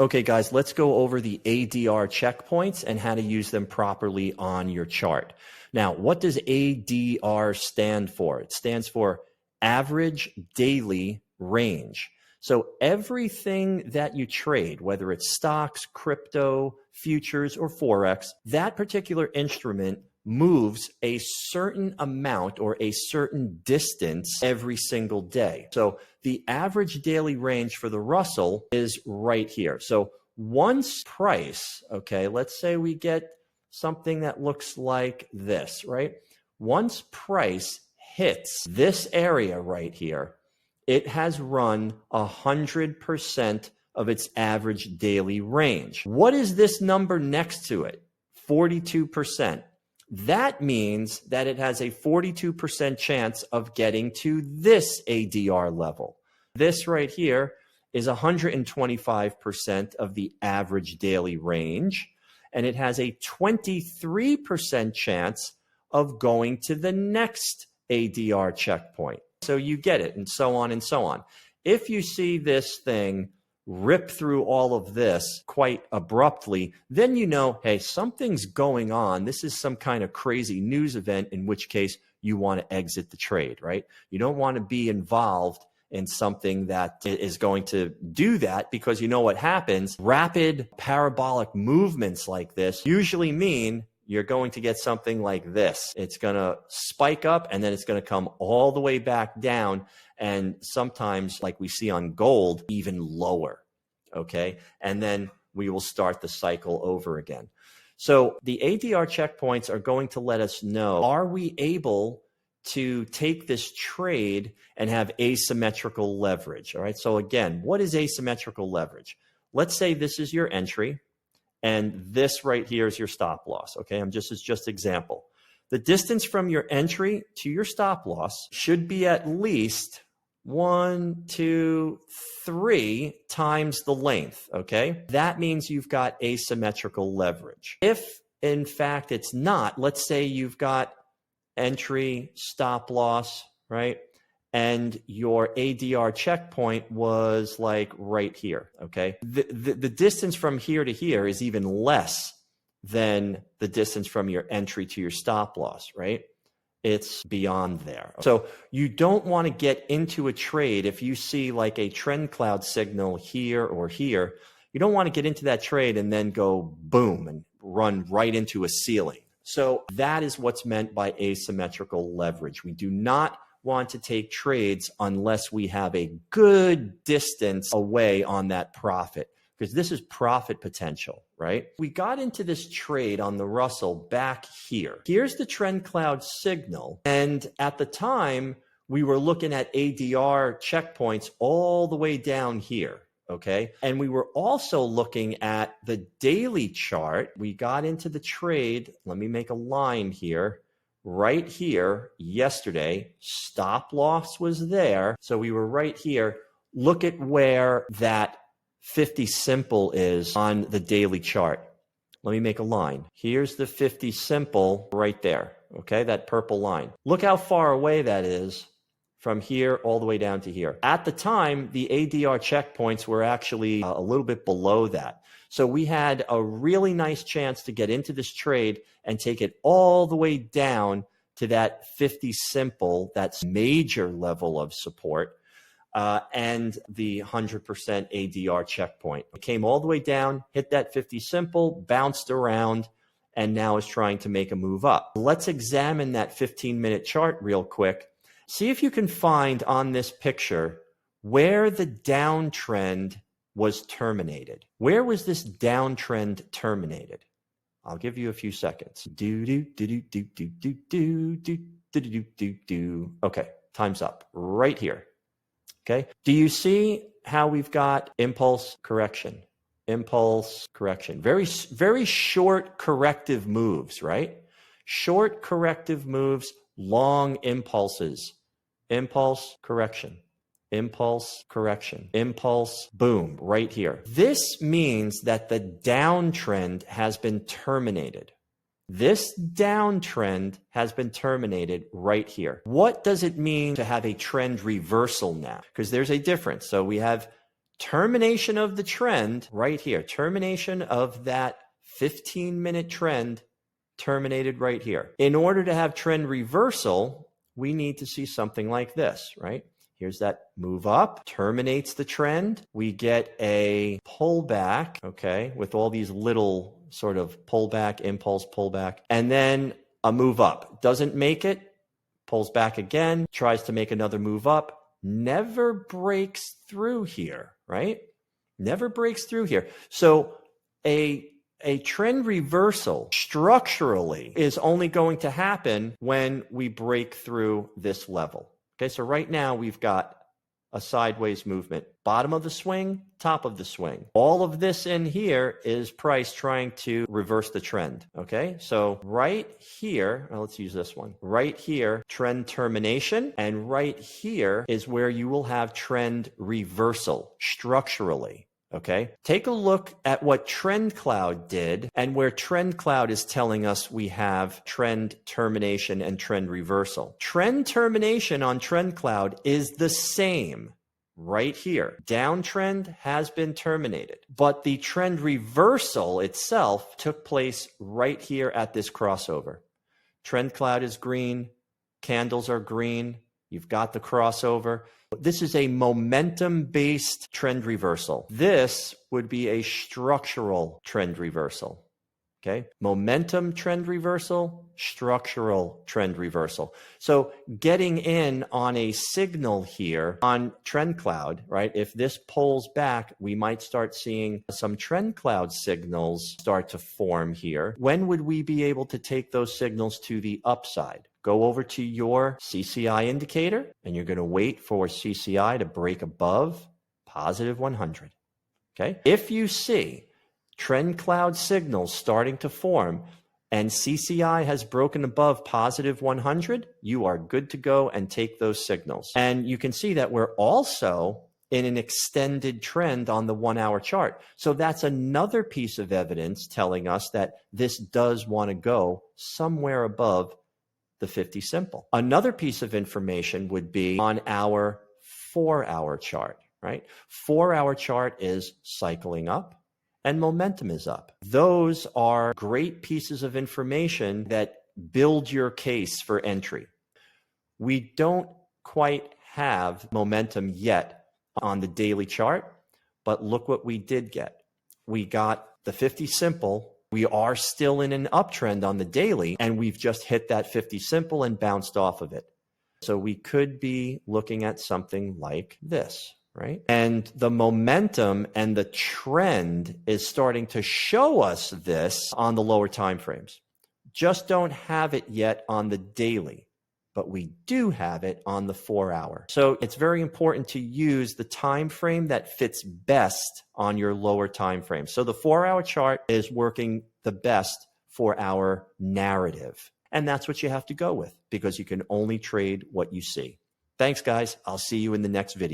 Okay, guys, let's go over the ADR checkpoints and how to use them properly on your chart. Now, what does ADR stand for? It stands for average daily range. So everything that you trade, whether it's stocks, crypto, futures, or Forex, that particular instrument moves a certain amount or a certain distance every single day. So the average daily range for the Russell is right here. So once price, okay, let's say we get something that looks like this, right? Once price hits this area right here, it has run 100% of its average daily range. What is this number next to it? 42%. That means that it has a 42% chance of getting to this ADR level. This right here is 125% of the average daily range, and it has a 23% chance of going to the next ADR checkpoint. So you get it, and so on and so on. If you see this thing rip through all of this quite abruptly, then you know, hey, something's going on. This is some kind of crazy news event, in which case you want to exit the trade, right? You don't want to be involved in something that is going to do that, because you know what happens. Rapid parabolic movements like this usually mean you're going to get something like this. It's going to spike up and then it's going to come all the way back down, and sometimes, like we see on gold, even lower, okay? And then we will start the cycle over again. So the ADR checkpoints are going to let us know, are we able to take this trade and have asymmetrical leverage, all right? So again, what is asymmetrical leverage? Let's say this is your entry, and this right here is your stop loss, okay? This is just example. The distance from your entry to your stop loss should be at least 1, 2, 3 times the length, okay? That means you've got asymmetrical leverage. If, in fact, it's not, let's say you've got entry, stop loss, right? And your ADR checkpoint was like right here, okay? The distance from here to here is even less than the distance from your entry to your stop loss, right? It's beyond there. So you don't want to get into a trade if you see like a TrendCloud signal here or here. You don't want to get into that trade and then go boom and run right into a ceiling. So that is what's meant by asymmetrical leverage. We do not want to take trades unless we have a good distance away on that profit, because this is profit potential, right? We got into this trade on the Russell back here. Here's the TrendCloud signal. And at the time, we were looking at ADR checkpoints all the way down here, okay? And we were also looking at the daily chart. We got into the trade. Let me make a line here. Right here yesterday, stop loss was there. So we were right here. Look at where that 50 simple is on the daily chart. Let me make a line. Here's the 50 simple right there. Okay, that purple line. Look how far away that is from here all the way down to here. At the time, the ADR checkpoints were actually a little bit below that. So we had a really nice chance to get into this trade and take it all the way down to that 50 simple, that's major level of support, and the 100% ADR checkpoint. It came all the way down, hit that 50 simple, bounced around, and now is trying to make a move up. Let's examine that 15-minute chart real quick. See if you can find on this picture where the downtrend was terminated. Where was this downtrend terminated? I'll give you a few seconds. Okay, time's up. Right here. Okay. Do you see how we've got impulse correction? Impulse correction. Very, very short corrective moves, right? Short corrective moves, long impulses. Impulse correction. Impulse correction, impulse, boom, right here. This means that the downtrend has been terminated. This downtrend has been terminated right here. What does it mean to have a trend reversal now? Because there's a difference. So we have termination of the trend right here, termination of that 15-minute trend terminated right here. In order to have trend reversal, we need to see something like this, right? Here's that move up, terminates the trend. We get a pullback, okay, with all these little sort of pullback, impulse, pullback, and then a move up. Doesn't make it, pulls back again, tries to make another move up, never breaks through here, right? Never breaks through here. So a trend reversal structurally is only going to happen when we break through this level. Okay, so right now we've got a sideways movement. Bottom of the swing, top of the swing. All of this in here is price trying to reverse the trend. Okay, so right here, let's use this one. Right here, trend termination. And right here is where you will have trend reversal structurally. Okay, take a look at what TrendCloud did and where TrendCloud is telling us we have trend termination and trend reversal. Trend termination on TrendCloud is the same right here. Downtrend has been terminated, but the trend reversal itself took place right here at this crossover. TrendCloud is green, candles are green, you've got the crossover. This is a momentum-based trend reversal. This would be a structural trend reversal. Okay, momentum trend reversal, structural trend reversal. So getting in on a signal here on TrendCloud, right? If this pulls back, we might start seeing some TrendCloud signals start to form here. When would we be able to take those signals to the upside? Go over to your CCI indicator, and you're going to wait for CCI to break above positive 100. Okay, if you see TrendCloud signals starting to form and CCI has broken above positive 100, you are good to go and take those signals. And you can see that we're also in an extended trend on the 1 hour chart. So that's another piece of evidence telling us that this does want to go somewhere above the 50 simple. Another piece of information would be on our 4 hour chart, right? 4 hour chart is cycling up and momentum is up. Those are great pieces of information that build your case for entry. We don't quite have momentum yet on the daily chart, but look what we did get. We got the 50 simple. We are still in an uptrend on the daily, and we've just hit that 50 simple and bounced off of it. So we could be looking at something like this, right? And the momentum and the trend is starting to show us this on the lower time frames. Just don't have it yet on the daily, but we do have it on the 4 hour. So it's very important to use the time frame that fits best on your lower time frame. So the 4 hour chart is working the best for our narrative. And that's what you have to go with because you can only trade what you see. Thanks, guys. I'll see you in the next video.